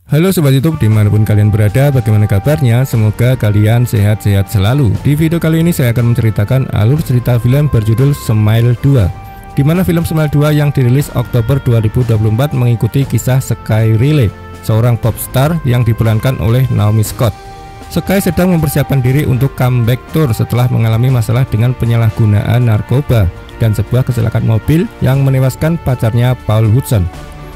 Halo Sobat YouTube dimanapun kalian berada, bagaimana kabarnya? Semoga kalian sehat-sehat selalu. Di video kali ini saya akan menceritakan alur cerita film berjudul Smile 2, di mana film Smile 2 yang dirilis Oktober 2024 mengikuti kisah Sky Riley, seorang pop star yang diperankan oleh Naomi Scott. Sky sedang mempersiapkan diri untuk comeback tour setelah mengalami masalah dengan penyalahgunaan narkoba dan sebuah kecelakaan mobil yang menewaskan pacarnya Paul Hudson.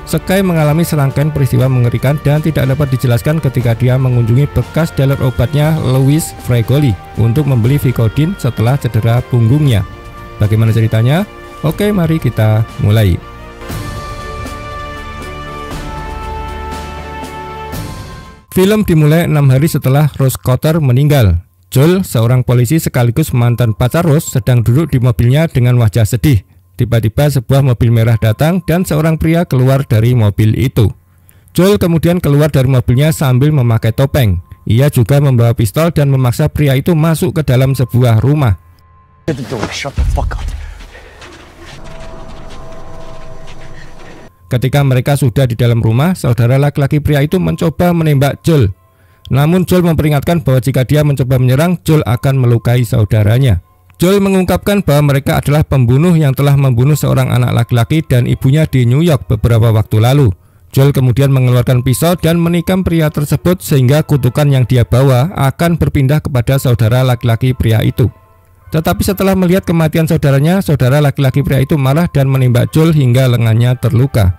Sky mengalami serangkaian peristiwa mengerikan dan tidak dapat dijelaskan ketika dia mengunjungi bekas dealer obatnya Louis Fregoli untuk membeli Vicodin setelah cedera punggungnya. Bagaimana ceritanya? Oke, mari kita mulai. Film dimulai 6 hari setelah Rose Cotter meninggal. Joel, seorang polisi sekaligus mantan pacar Rose, sedang duduk di mobilnya dengan wajah sedih. Tiba-tiba sebuah mobil merah datang dan seorang pria keluar dari mobil itu. Joel kemudian keluar dari mobilnya sambil memakai topeng. Ia juga membawa pistol dan memaksa pria itu masuk ke dalam sebuah rumah. Ketika mereka sudah di dalam rumah, saudara laki-laki pria itu mencoba menembak Joel. Namun Joel memperingatkan bahwa jika dia mencoba menyerang, Joel akan melukai saudaranya. Joel mengungkapkan bahwa mereka adalah pembunuh yang telah membunuh seorang anak laki-laki dan ibunya di New York beberapa waktu lalu. Joel kemudian mengeluarkan pisau dan menikam pria tersebut sehingga kutukan yang dia bawa akan berpindah kepada saudara laki-laki pria itu. Tetapi setelah melihat kematian saudaranya, saudara laki-laki pria itu marah dan menembak Joel hingga lengannya terluka.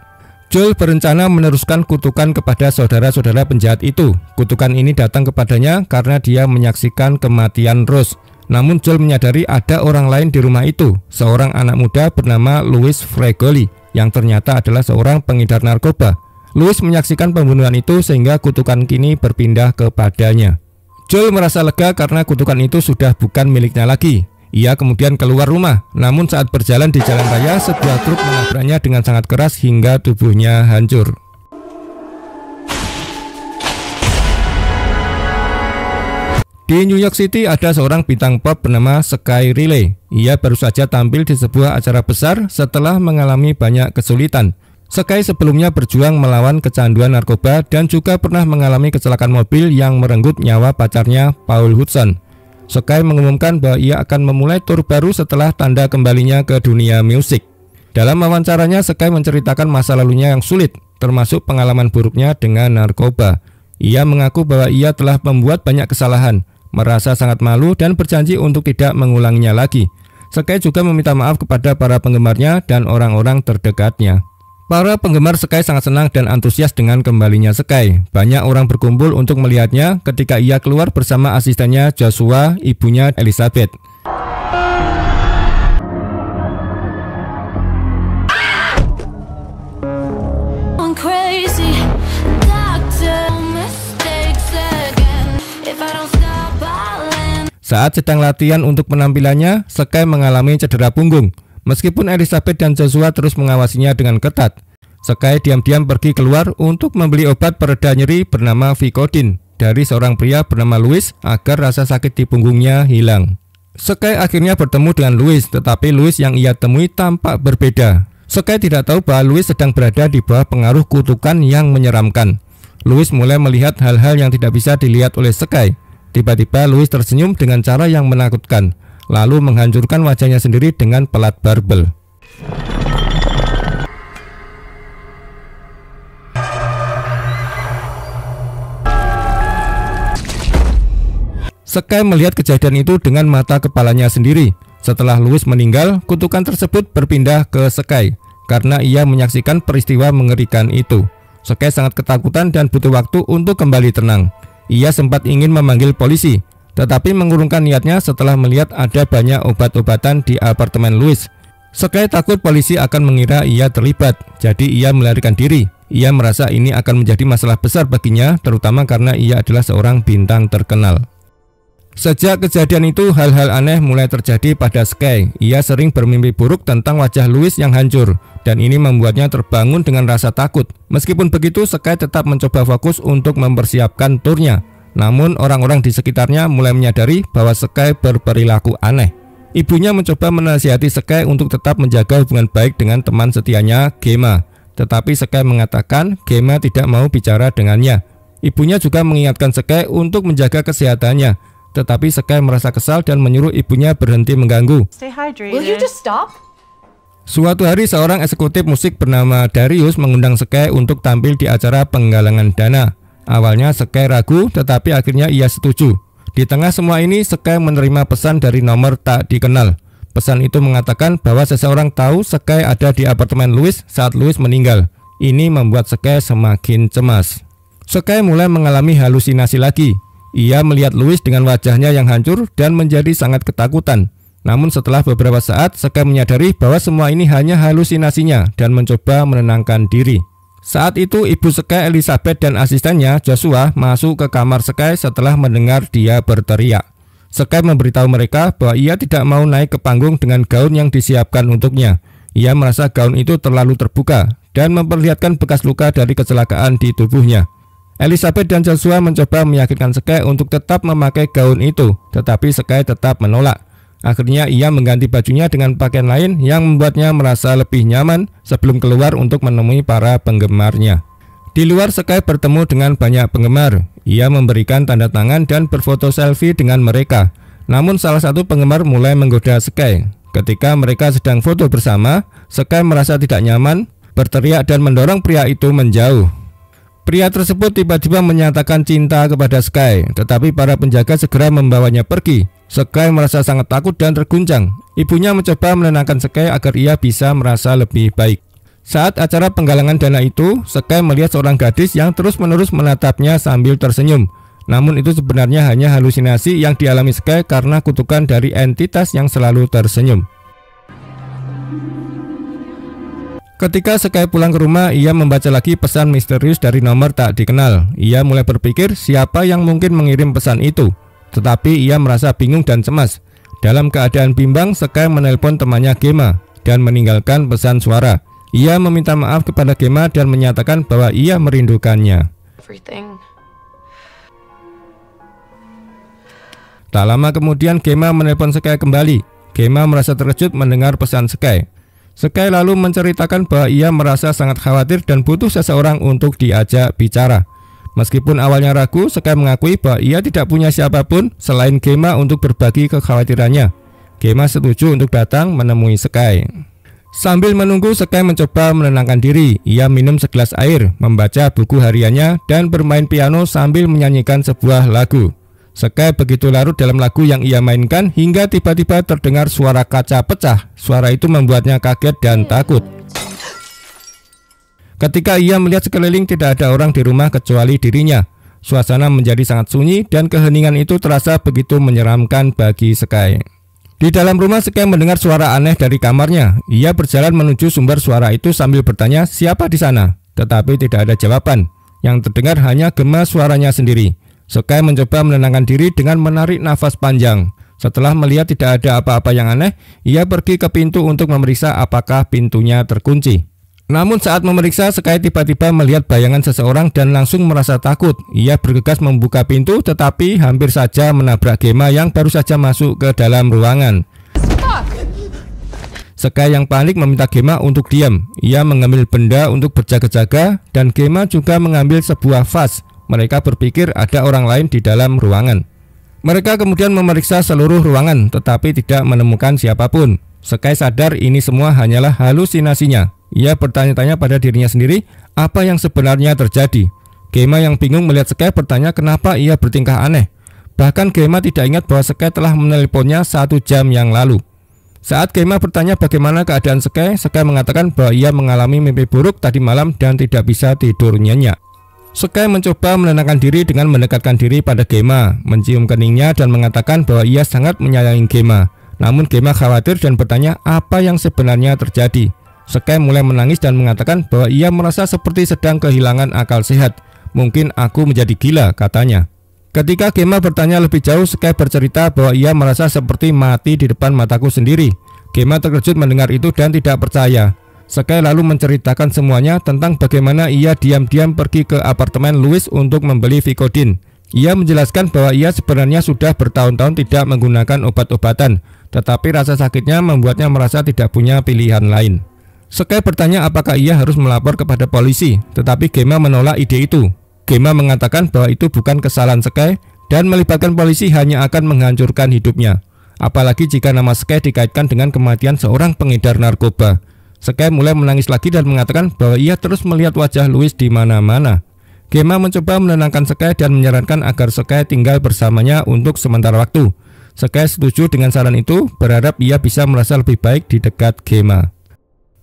Joel berencana meneruskan kutukan kepada saudara-saudara penjahat itu. Kutukan ini datang kepadanya karena dia menyaksikan kematian Rose. Namun Joel menyadari ada orang lain di rumah itu, seorang anak muda bernama Louis Fregoli, yang ternyata adalah seorang pengedar narkoba. Louis menyaksikan pembunuhan itu sehingga kutukan kini berpindah kepadanya. Joel merasa lega karena kutukan itu sudah bukan miliknya lagi. Ia kemudian keluar rumah, namun saat berjalan di jalan raya, sebuah truk menabraknya dengan sangat keras hingga tubuhnya hancur. Di New York City ada seorang bintang pop bernama Sky Riley. Ia baru saja tampil di sebuah acara besar setelah mengalami banyak kesulitan. Sky sebelumnya berjuang melawan kecanduan narkoba dan juga pernah mengalami kecelakaan mobil yang merenggut nyawa pacarnya Paul Hudson. Sky mengumumkan bahwa ia akan memulai tur baru setelah tanda kembalinya ke dunia musik. Dalam wawancaranya, Sky menceritakan masa lalunya yang sulit, termasuk pengalaman buruknya dengan narkoba. Ia mengaku bahwa ia telah membuat banyak kesalahan, merasa sangat malu dan berjanji untuk tidak mengulanginya lagi. Sky juga meminta maaf kepada para penggemarnya dan orang-orang terdekatnya. Para penggemar Sky sangat senang dan antusias dengan kembalinya Sky. Banyak orang berkumpul untuk melihatnya ketika ia keluar bersama asistennya Joshua, ibunya Elizabeth. Saat sedang latihan untuk penampilannya, Sky mengalami cedera punggung. Meskipun Elizabeth dan Joshua terus mengawasinya dengan ketat, Sky diam-diam pergi keluar untuk membeli obat pereda nyeri bernama Vicodin dari seorang pria bernama Louis agar rasa sakit di punggungnya hilang. Sky akhirnya bertemu dengan Louis, tetapi Louis yang ia temui tampak berbeda. Sky tidak tahu bahwa Louis sedang berada di bawah pengaruh kutukan yang menyeramkan. Louis mulai melihat hal-hal yang tidak bisa dilihat oleh Sky. Tiba-tiba Louis tersenyum dengan cara yang menakutkan, lalu menghancurkan wajahnya sendiri dengan pelat barbel. Sky melihat kejadian itu dengan mata kepalanya sendiri. Setelah Louis meninggal, kutukan tersebut berpindah ke Sky karena ia menyaksikan peristiwa mengerikan itu. Sky sangat ketakutan dan butuh waktu untuk kembali tenang. Ia sempat ingin memanggil polisi, tetapi mengurungkan niatnya setelah melihat ada banyak obat-obatan di apartemen Louis. Sky takut polisi akan mengira ia terlibat, jadi ia melarikan diri. Ia merasa ini akan menjadi masalah besar baginya, terutama karena ia adalah seorang bintang terkenal. Sejak kejadian itu, hal-hal aneh mulai terjadi pada Sky. Ia sering bermimpi buruk tentang wajah Louis yang hancur, dan ini membuatnya terbangun dengan rasa takut. Meskipun begitu, Sky tetap mencoba fokus untuk mempersiapkan turnya. Namun orang-orang di sekitarnya mulai menyadari bahwa Sky berperilaku aneh. Ibunya mencoba menasihati Sky untuk tetap menjaga hubungan baik dengan teman setianya, Gemma. tetapi Sky mengatakan Gemma tidak mau bicara dengannya. Ibunya juga mengingatkan Sky untuk menjaga kesehatannya, tetapi Sky merasa kesal dan menyuruh ibunya berhenti mengganggu. Will you just stop? Suatu hari seorang eksekutif musik bernama Darius mengundang Sky untuk tampil di acara penggalangan dana. Awalnya Sky ragu, tetapi akhirnya ia setuju. Di tengah semua ini, Sky menerima pesan dari nomor tak dikenal. Pesan itu mengatakan bahwa seseorang tahu Sky ada di apartemen Louis saat Louis meninggal. Ini membuat Sky semakin cemas. Sky mulai mengalami halusinasi lagi. Ia melihat Louis dengan wajahnya yang hancur dan menjadi sangat ketakutan. Namun setelah beberapa saat, Sky menyadari bahwa semua ini hanya halusinasinya dan mencoba menenangkan diri. Saat itu ibu Sky, Elizabeth, dan asistennya Joshua masuk ke kamar Sky setelah mendengar dia berteriak. Sky memberitahu mereka bahwa ia tidak mau naik ke panggung dengan gaun yang disiapkan untuknya. Ia merasa gaun itu terlalu terbuka dan memperlihatkan bekas luka dari kecelakaan di tubuhnya. Elizabeth dan Joshua mencoba meyakinkan Sky untuk tetap memakai gaun itu, tetapi Sky tetap menolak. Akhirnya ia mengganti bajunya dengan pakaian lain yang membuatnya merasa lebih nyaman sebelum keluar untuk menemui para penggemarnya. Di luar, Sky bertemu dengan banyak penggemar. Ia memberikan tanda tangan dan berfoto selfie dengan mereka. Namun salah satu penggemar mulai menggoda Sky. Ketika mereka sedang foto bersama, Sky merasa tidak nyaman, berteriak dan mendorong pria itu menjauh. Pria tersebut tiba-tiba menyatakan cinta kepada Sky, tetapi para penjaga segera membawanya pergi. Sky merasa sangat takut dan terguncang. Ibunya mencoba menenangkan Sky agar ia bisa merasa lebih baik. Saat acara penggalangan dana itu, Sky melihat seorang gadis yang terus-menerus menatapnya sambil tersenyum. Namun itu sebenarnya hanya halusinasi yang dialami Sky karena kutukan dari entitas yang selalu tersenyum. Ketika Sky pulang ke rumah, ia membaca lagi pesan misterius dari nomor tak dikenal. Ia mulai berpikir siapa yang mungkin mengirim pesan itu. Tetapi ia merasa bingung dan cemas. Dalam keadaan bimbang, Sky menelpon temannya Gemma dan meninggalkan pesan suara. Ia meminta maaf kepada Gemma dan menyatakan bahwa ia merindukannya. Tak lama kemudian Gemma menelpon Sky kembali. Gemma merasa terkejut mendengar pesan Sky. Sky lalu menceritakan bahwa ia merasa sangat khawatir dan butuh seseorang untuk diajak bicara. Meskipun awalnya ragu, Sky mengakui bahwa ia tidak punya siapapun selain Gemma untuk berbagi kekhawatirannya. Gemma setuju untuk datang menemui Sky. Sambil menunggu, Sky mencoba menenangkan diri. Ia minum segelas air, membaca buku hariannya, dan bermain piano sambil menyanyikan sebuah lagu. Sky begitu larut dalam lagu yang ia mainkan hingga tiba-tiba terdengar suara kaca pecah. Suara itu membuatnya kaget dan takut. Ketika ia melihat sekeliling, tidak ada orang di rumah kecuali dirinya. Suasana menjadi sangat sunyi dan keheningan itu terasa begitu menyeramkan bagi Sky. Di dalam rumah, Sky mendengar suara aneh dari kamarnya. Ia berjalan menuju sumber suara itu sambil bertanya siapa di sana, tetapi tidak ada jawaban. Yang terdengar hanya gema suaranya sendiri. Sky mencoba menenangkan diri dengan menarik nafas panjang. Setelah melihat tidak ada apa-apa yang aneh, ia pergi ke pintu untuk memeriksa apakah pintunya terkunci. Namun saat memeriksa, Sky tiba-tiba melihat bayangan seseorang dan langsung merasa takut. Ia bergegas membuka pintu, tetapi hampir saja menabrak Gemma yang baru saja masuk ke dalam ruangan. Sky yang panik meminta Gemma untuk diam. Ia mengambil benda untuk berjaga-jaga dan Gemma juga mengambil sebuah vas. Mereka berpikir ada orang lain di dalam ruangan. Mereka kemudian memeriksa seluruh ruangan, tetapi tidak menemukan siapapun. Sky sadar ini semua hanyalah halusinasinya. Ia bertanya-tanya pada dirinya sendiri apa yang sebenarnya terjadi. Gemma yang bingung melihat Sky bertanya kenapa ia bertingkah aneh. Bahkan Gemma tidak ingat bahwa Sky telah menelponnya 1 jam yang lalu. Saat Gemma bertanya bagaimana keadaan Sky, Sky mengatakan bahwa ia mengalami mimpi buruk tadi malam dan tidak bisa tidur nyenyak. Sky mencoba menenangkan diri dengan mendekatkan diri pada Gemma, mencium keningnya dan mengatakan bahwa ia sangat menyayangi Gemma. Namun Gemma khawatir dan bertanya apa yang sebenarnya terjadi. Sky mulai menangis dan mengatakan bahwa ia merasa seperti sedang kehilangan akal sehat. Mungkin aku menjadi gila, katanya. Ketika Gemma bertanya lebih jauh, Sky bercerita bahwa ia merasa seperti mati di depan mataku sendiri. Gemma terkejut mendengar itu dan tidak percaya. Sky lalu menceritakan semuanya tentang bagaimana ia diam-diam pergi ke apartemen Louis untuk membeli Vicodin. Ia menjelaskan bahwa ia sebenarnya sudah bertahun-tahun tidak menggunakan obat-obatan, tetapi rasa sakitnya membuatnya merasa tidak punya pilihan lain. Sekei bertanya apakah ia harus melapor kepada polisi, tetapi Gema menolak ide itu. Gema mengatakan bahwa itu bukan kesalahan Sekei dan melibatkan polisi hanya akan menghancurkan hidupnya. Apalagi jika nama Sekei dikaitkan dengan kematian seorang pengedar narkoba. Sekei mulai menangis lagi dan mengatakan bahwa ia terus melihat wajah Louis di mana-mana. Gema mencoba menenangkan Sekei dan menyarankan agar Sekei tinggal bersamanya untuk sementara waktu. Sekei setuju dengan saran itu, berharap ia bisa merasa lebih baik di dekat Gema.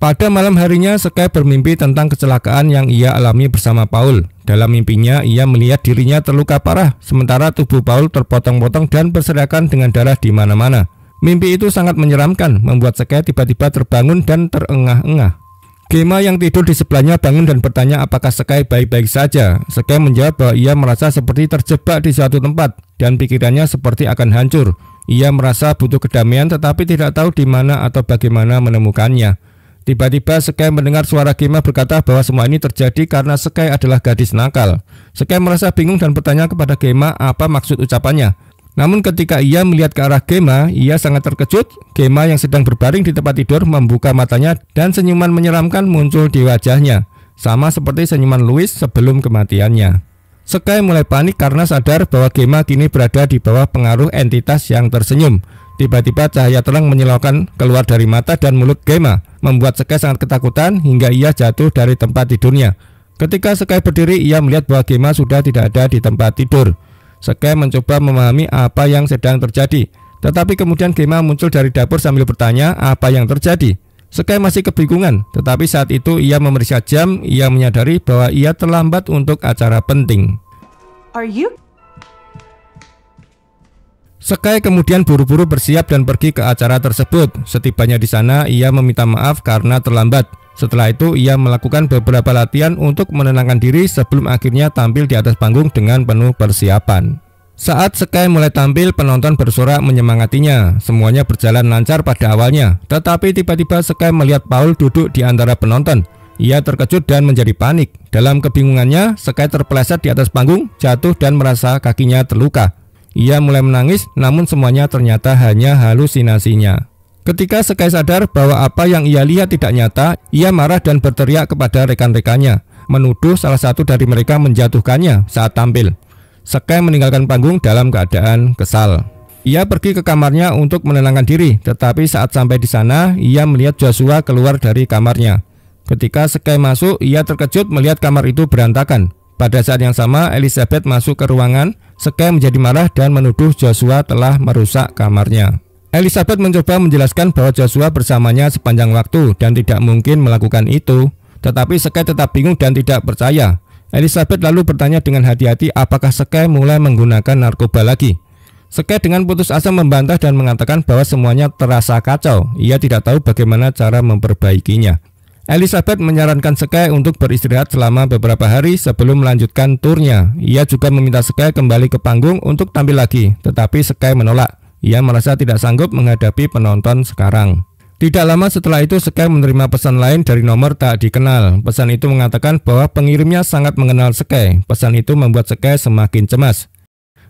Pada malam harinya, Sekei bermimpi tentang kecelakaan yang ia alami bersama Paul. Dalam mimpinya, ia melihat dirinya terluka parah, sementara tubuh Paul terpotong-potong dan berserakan dengan darah di mana-mana. Mimpi itu sangat menyeramkan, membuat Sekei tiba-tiba terbangun dan terengah-engah. Gema yang tidur di sebelahnya bangun dan bertanya apakah Sekei baik-baik saja. Sekei menjawab bahwa ia merasa seperti terjebak di suatu tempat, dan pikirannya seperti akan hancur. Ia merasa butuh kedamaian tetapi tidak tahu di mana atau bagaimana menemukannya. Tiba-tiba Sekei mendengar suara Gema berkata bahwa semua ini terjadi karena Sekei adalah gadis nakal. Sekei merasa bingung dan bertanya kepada Gema apa maksud ucapannya. Namun ketika ia melihat ke arah Gema, ia sangat terkejut. Gema yang sedang berbaring di tempat tidur membuka matanya dan senyuman menyeramkan muncul di wajahnya, sama seperti senyuman Louis sebelum kematiannya. Sekei mulai panik karena sadar bahwa Gema kini berada di bawah pengaruh entitas yang tersenyum. Tiba-tiba cahaya terang menyilaukan keluar dari mata dan mulut Gema, membuat Sekei sangat ketakutan hingga ia jatuh dari tempat tidurnya. Ketika Sekei berdiri, ia melihat bahwa Gema sudah tidak ada di tempat tidur. Sekei mencoba memahami apa yang sedang terjadi, tetapi kemudian Gema muncul dari dapur sambil bertanya apa yang terjadi. Sekei masih kebingungan, tetapi saat itu ia memeriksa jam. Ia menyadari bahwa ia terlambat untuk acara penting. Are you? Sekei kemudian buru-buru bersiap dan pergi ke acara tersebut. Setibanya di sana, ia meminta maaf karena terlambat. Setelah itu, ia melakukan beberapa latihan untuk menenangkan diri sebelum akhirnya tampil di atas panggung dengan penuh persiapan. Saat Sekei mulai tampil, penonton bersorak menyemangatinya. Semuanya berjalan lancar pada awalnya, tetapi tiba-tiba Sekei melihat Paul duduk di antara penonton. Ia terkejut dan menjadi panik. Dalam kebingungannya, Sekei terpeleset di atas panggung, jatuh dan merasa kakinya terluka. Ia mulai menangis, namun semuanya ternyata hanya halusinasinya. Ketika Sekei sadar bahwa apa yang ia lihat tidak nyata, ia marah dan berteriak kepada rekan-rekannya, menuduh salah satu dari mereka menjatuhkannya saat tampil. Sekei meninggalkan panggung dalam keadaan kesal. Ia pergi ke kamarnya untuk menenangkan diri, tetapi saat sampai di sana, ia melihat Joshua keluar dari kamarnya. Ketika Sekei masuk, ia terkejut melihat kamar itu berantakan. Pada saat yang sama, Elizabeth masuk ke ruangan. Sekei menjadi marah dan menuduh Joshua telah merusak kamarnya. Elizabeth mencoba menjelaskan bahwa Joshua bersamanya sepanjang waktu dan tidak mungkin melakukan itu. Tetapi Sekei tetap bingung dan tidak percaya. Elizabeth lalu bertanya dengan hati-hati apakah Sekei mulai menggunakan narkoba lagi. Sekei dengan putus asa membantah dan mengatakan bahwa semuanya terasa kacau. Ia tidak tahu bagaimana cara memperbaikinya. Elizabeth menyarankan Sekei untuk beristirahat selama beberapa hari sebelum melanjutkan turnya. Ia juga meminta Sekei kembali ke panggung untuk tampil lagi, tetapi Sekei menolak. Ia merasa tidak sanggup menghadapi penonton sekarang. Tidak lama setelah itu, Sekei menerima pesan lain dari nomor tak dikenal. Pesan itu mengatakan bahwa pengirimnya sangat mengenal Sekei. Pesan itu membuat Sekei semakin cemas.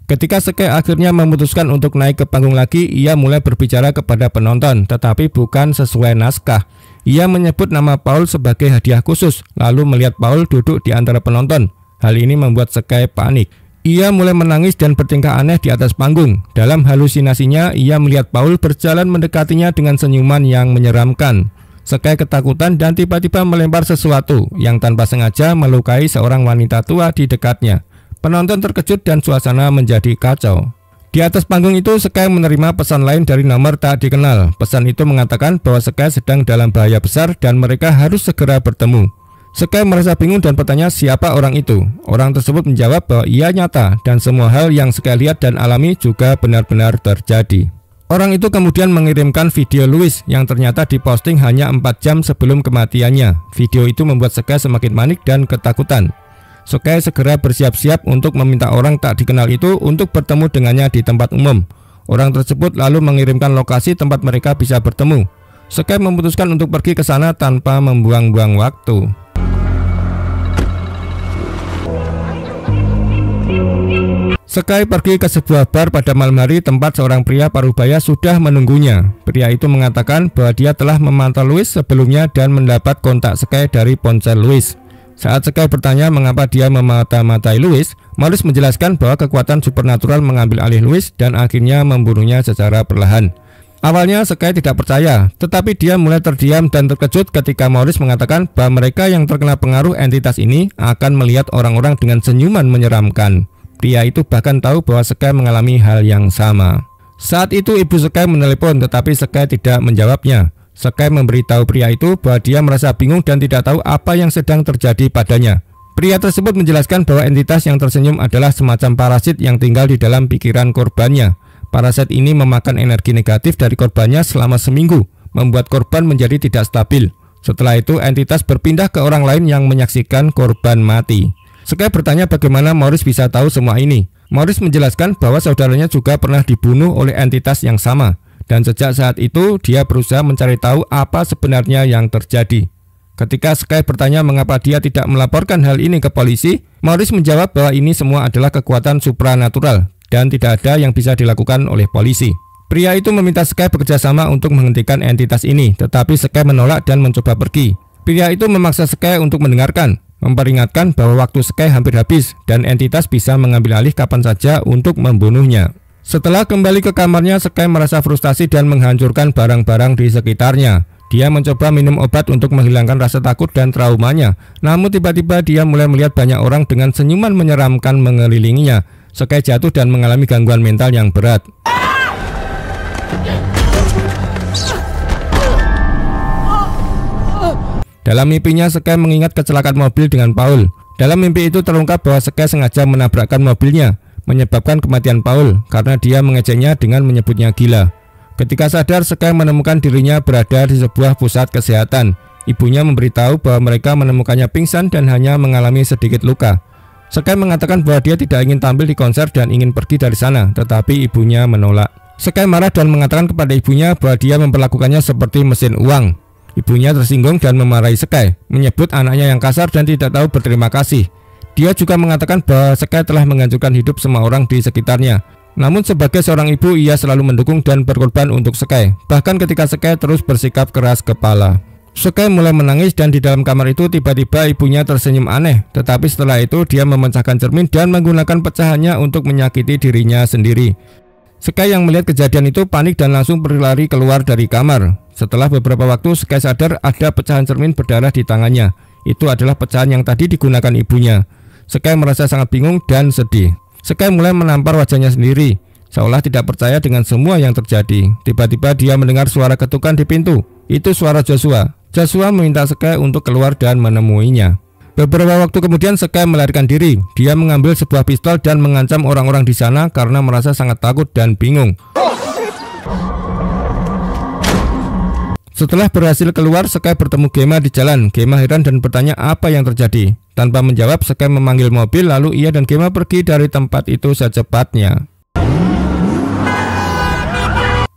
Ketika Sekei akhirnya memutuskan untuk naik ke panggung lagi, ia mulai berbicara kepada penonton, tetapi bukan sesuai naskah. Ia menyebut nama Paul sebagai hadiah khusus, lalu melihat Paul duduk di antara penonton. Hal ini membuat Sekei panik. Ia mulai menangis dan bertingkah aneh di atas panggung. Dalam halusinasinya, ia melihat Paul berjalan mendekatinya dengan senyuman yang menyeramkan. Sekei ketakutan dan tiba-tiba melempar sesuatu yang tanpa sengaja melukai seorang wanita tua di dekatnya. Penonton terkejut dan suasana menjadi kacau. Di atas panggung itu, Sekei menerima pesan lain dari nomor tak dikenal. Pesan itu mengatakan bahwa Sekei sedang dalam bahaya besar dan mereka harus segera bertemu. Sekei merasa bingung dan bertanya siapa orang itu. Orang tersebut menjawab bahwa ia nyata dan semua hal yang Sekei lihat dan alami juga benar-benar terjadi. Orang itu kemudian mengirimkan video Louis yang ternyata diposting hanya 4 jam sebelum kematiannya. Video itu membuat Sekei semakin panik dan ketakutan. Sekei segera bersiap-siap untuk meminta orang tak dikenal itu untuk bertemu dengannya di tempat umum. Orang tersebut lalu mengirimkan lokasi tempat mereka bisa bertemu. Sekei memutuskan untuk pergi ke sana tanpa membuang-buang waktu. Sky pergi ke sebuah bar pada malam hari tempat seorang pria parubaya sudah menunggunya. Pria itu mengatakan bahwa dia telah memantau Louis sebelumnya dan mendapat kontak Sky dari ponsel Louis. Saat Sky bertanya mengapa dia memata-matai Louis, Morris menjelaskan bahwa kekuatan supernatural mengambil alih Louis dan akhirnya membunuhnya secara perlahan. Awalnya Sky tidak percaya, tetapi dia mulai terdiam dan terkejut ketika Morris mengatakan bahwa mereka yang terkena pengaruh entitas ini akan melihat orang-orang dengan senyuman menyeramkan. Pria itu bahkan tahu bahwa Sky mengalami hal yang sama. Saat itu ibu Sky menelepon tetapi Sky tidak menjawabnya. Sky memberitahu pria itu bahwa dia merasa bingung dan tidak tahu apa yang sedang terjadi padanya. Pria tersebut menjelaskan bahwa entitas yang tersenyum adalah semacam parasit yang tinggal di dalam pikiran korbannya. Parasit ini memakan energi negatif dari korbannya selama seminggu, membuat korban menjadi tidak stabil. Setelah itu entitas berpindah ke orang lain yang menyaksikan korban mati. Sky bertanya bagaimana Morris bisa tahu semua ini. Morris menjelaskan bahwa saudaranya juga pernah dibunuh oleh entitas yang sama, dan sejak saat itu dia berusaha mencari tahu apa sebenarnya yang terjadi. Ketika Sky bertanya mengapa dia tidak melaporkan hal ini ke polisi, Morris menjawab bahwa ini semua adalah kekuatan supranatural dan tidak ada yang bisa dilakukan oleh polisi. Pria itu meminta Sky bekerjasama untuk menghentikan entitas ini, tetapi Sky menolak dan mencoba pergi. Pria itu memaksa Sky untuk mendengarkan, memperingatkan bahwa waktu Sky hampir habis dan entitas bisa mengambil alih kapan saja untuk membunuhnya. Setelah kembali ke kamarnya, Sky merasa frustasi dan menghancurkan barang-barang di sekitarnya. Dia mencoba minum obat untuk menghilangkan rasa takut dan traumanya. Namun tiba-tiba dia mulai melihat banyak orang dengan senyuman menyeramkan mengelilinginya. Sky jatuh dan mengalami gangguan mental yang berat. Dalam mimpinya Sky mengingat kecelakaan mobil dengan Paul. Dalam mimpi itu terungkap bahwa Sky sengaja menabrakkan mobilnya, menyebabkan kematian Paul karena dia mengejeknya dengan menyebutnya gila. Ketika sadar, Sky menemukan dirinya berada di sebuah pusat kesehatan. Ibunya memberitahu bahwa mereka menemukannya pingsan dan hanya mengalami sedikit luka. Sky mengatakan bahwa dia tidak ingin tampil di konser dan ingin pergi dari sana, tetapi ibunya menolak. Sky marah dan mengatakan kepada ibunya bahwa dia memperlakukannya seperti mesin uang. Ibunya tersinggung dan memarahi Sky, menyebut anaknya yang kasar dan tidak tahu berterima kasih. Dia juga mengatakan bahwa Sky telah menghancurkan hidup semua orang di sekitarnya. Namun sebagai seorang ibu, ia selalu mendukung dan berkorban untuk Sky, bahkan ketika Sky terus bersikap keras kepala. Sky mulai menangis dan di dalam kamar itu tiba-tiba ibunya tersenyum aneh. Tetapi setelah itu dia memecahkan cermin dan menggunakan pecahannya untuk menyakiti dirinya sendiri. Sky yang melihat kejadian itu panik dan langsung berlari keluar dari kamar. Setelah beberapa waktu Sky sadar ada pecahan cermin berdarah di tangannya. Itu adalah pecahan yang tadi digunakan ibunya. Sky merasa sangat bingung dan sedih. Sky mulai menampar wajahnya sendiri, seolah tidak percaya dengan semua yang terjadi. Tiba-tiba dia mendengar suara ketukan di pintu. Itu suara Joshua. Joshua meminta Sky untuk keluar dan menemuinya. Beberapa waktu kemudian Sky melarikan diri. Dia mengambil sebuah pistol dan mengancam orang-orang di sana karena merasa sangat takut dan bingung. Setelah berhasil keluar, Sky bertemu Gemma di jalan. Gemma heran dan bertanya apa yang terjadi. Tanpa menjawab, Sky memanggil mobil lalu ia dan Gemma pergi dari tempat itu secepatnya.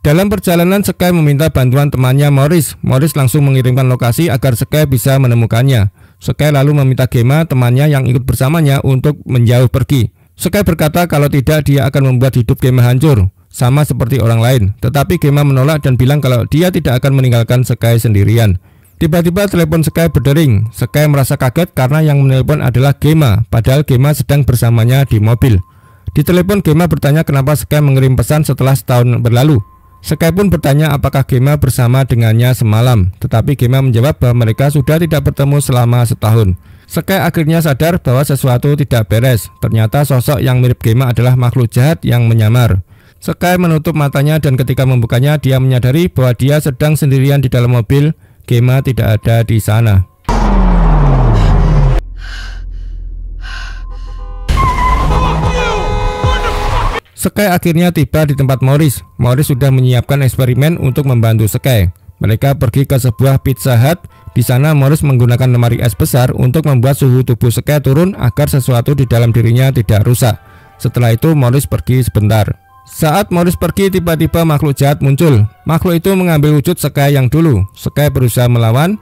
Dalam perjalanan, Sky meminta bantuan temannya Morris. Morris langsung mengirimkan lokasi agar Sky bisa menemukannya. Sky lalu meminta Gemma, temannya yang ikut bersamanya, untuk menjauh pergi. Sky berkata kalau tidak dia akan membuat hidup Gemma hancur, sama seperti orang lain. Tetapi Gemma menolak dan bilang kalau dia tidak akan meninggalkan Sky sendirian. Tiba-tiba telepon Sky berdering. Sky merasa kaget karena yang menelpon adalah Gemma, padahal Gemma sedang bersamanya di mobil. Di telepon Gemma bertanya kenapa Sky mengirim pesan setelah setahun berlalu. Sky pun bertanya apakah Gemma bersama dengannya semalam, tetapi Gemma menjawab bahwa mereka sudah tidak bertemu selama setahun. Sky akhirnya sadar bahwa sesuatu tidak beres. Ternyata sosok yang mirip Gemma adalah makhluk jahat yang menyamar. Sky menutup matanya dan ketika membukanya dia menyadari bahwa dia sedang sendirian di dalam mobil. Gemma tidak ada di sana. Sky akhirnya tiba di tempat Morris. Morris sudah menyiapkan eksperimen untuk membantu Sky. Mereka pergi ke sebuah Pizza Hut. Di sana Morris menggunakan lemari es besar untuk membuat suhu tubuh Sky turun agar sesuatu di dalam dirinya tidak rusak. Setelah itu Morris pergi sebentar. Saat Morris pergi, tiba-tiba makhluk jahat muncul. Makhluk itu mengambil wujud Sky yang dulu. Sky berusaha melawan.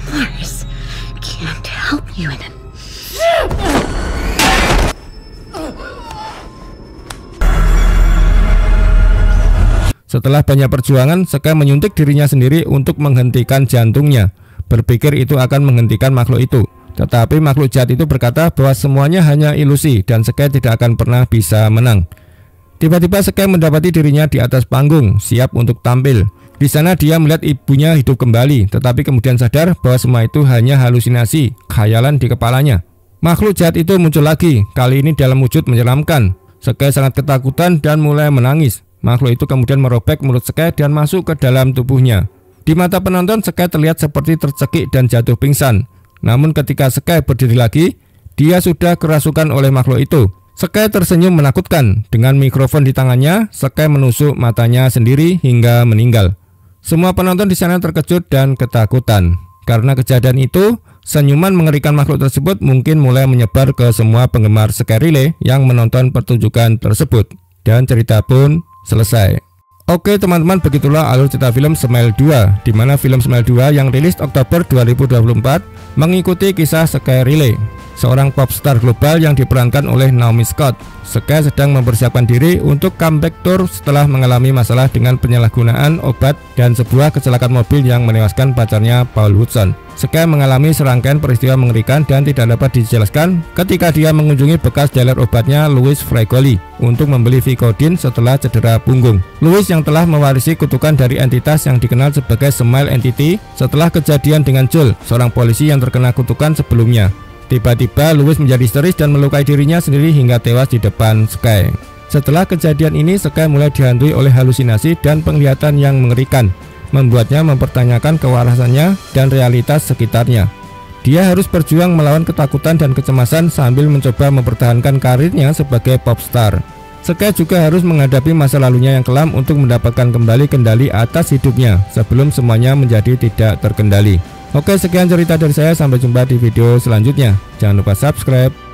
Lars can't help you in it. Setelah banyak perjuangan, Sky menyuntik dirinya sendiri untuk menghentikan jantungnya. Berpikir itu akan menghentikan makhluk itu. Tetapi makhluk jahat itu berkata bahwa semuanya hanya ilusi dan Sky tidak akan pernah bisa menang. Tiba-tiba Sky mendapati dirinya di atas panggung, siap untuk tampil. Di sana dia melihat ibunya hidup kembali, tetapi kemudian sadar bahwa semua itu hanya halusinasi, khayalan di kepalanya. Makhluk jahat itu muncul lagi, kali ini dalam wujud menyeramkan. Sky sangat ketakutan dan mulai menangis. Makhluk itu kemudian merobek mulut Sky dan masuk ke dalam tubuhnya. Di mata penonton, Sky terlihat seperti tercekik dan jatuh pingsan. Namun ketika Sky berdiri lagi, dia sudah kerasukan oleh makhluk itu. Sky tersenyum menakutkan. Dengan mikrofon di tangannya, Sky menusuk matanya sendiri hingga meninggal. Semua penonton di sana terkejut dan ketakutan. Karena kejadian itu, senyuman mengerikan makhluk tersebut mungkin mulai menyebar ke semua penggemar Sky Relay yang menonton pertunjukan tersebut. Dan cerita pun selesai. Oke teman-teman, begitulah alur cerita film Smile 2, di mana film Smile 2 yang rilis Oktober 2024 mengikuti kisah Sky Relay, seorang popstar global yang diperankan oleh Naomi Scott. Sky sedang mempersiapkan diri untuk comeback tour setelah mengalami masalah dengan penyalahgunaan obat dan sebuah kecelakaan mobil yang menewaskan pacarnya Paul Hudson. Sky mengalami serangkaian peristiwa mengerikan dan tidak dapat dijelaskan ketika dia mengunjungi bekas dealer obatnya Louis Fragoli untuk membeli Vicodin setelah cedera punggung. Louis yang telah mewarisi kutukan dari entitas yang dikenal sebagai Smile Entity setelah kejadian dengan Joel, seorang polisi yang terkena kutukan sebelumnya. Tiba-tiba Louis menjadi histeris dan melukai dirinya sendiri hingga tewas di depan Sky. Setelah kejadian ini, Sky mulai dihantui oleh halusinasi dan penglihatan yang mengerikan, membuatnya mempertanyakan kewarasannya dan realitas sekitarnya. Dia harus berjuang melawan ketakutan dan kecemasan sambil mencoba mempertahankan karirnya sebagai popstar. Sky juga harus menghadapi masa lalunya yang kelam untuk mendapatkan kembali kendali atas hidupnya sebelum semuanya menjadi tidak terkendali. Oke, sekian cerita dari saya, sampai jumpa di video selanjutnya. Jangan lupa subscribe.